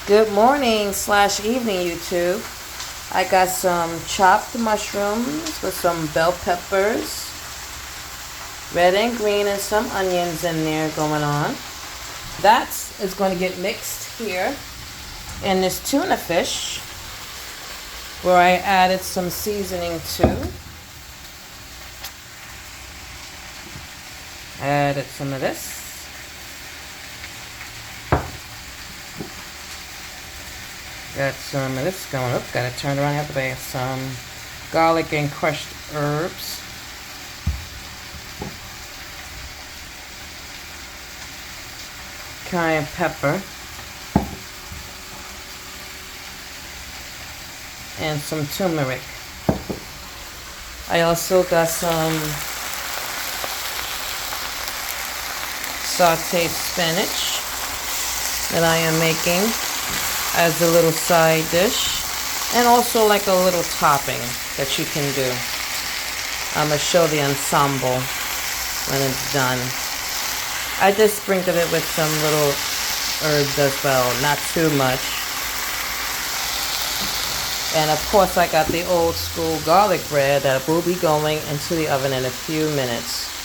Good morning slash evening, YouTube. I got some chopped mushrooms with some bell peppers, red and green, and some onions in there going on. That is going to get mixed here in this tuna fish, where I added some seasoning to. Added some of this. Got some of this going up. Got to turn around. I have to buy some garlic and crushed herbs. Cayenne pepper. And some turmeric. I also got some sauteed spinach that I am making as a little side dish, and also like a little topping that you can do. I'm going to show the ensemble when it's done. I just sprinkled it with some little herbs as well, not too much. And of course I got the old school garlic bread that will be going into the oven in a few minutes.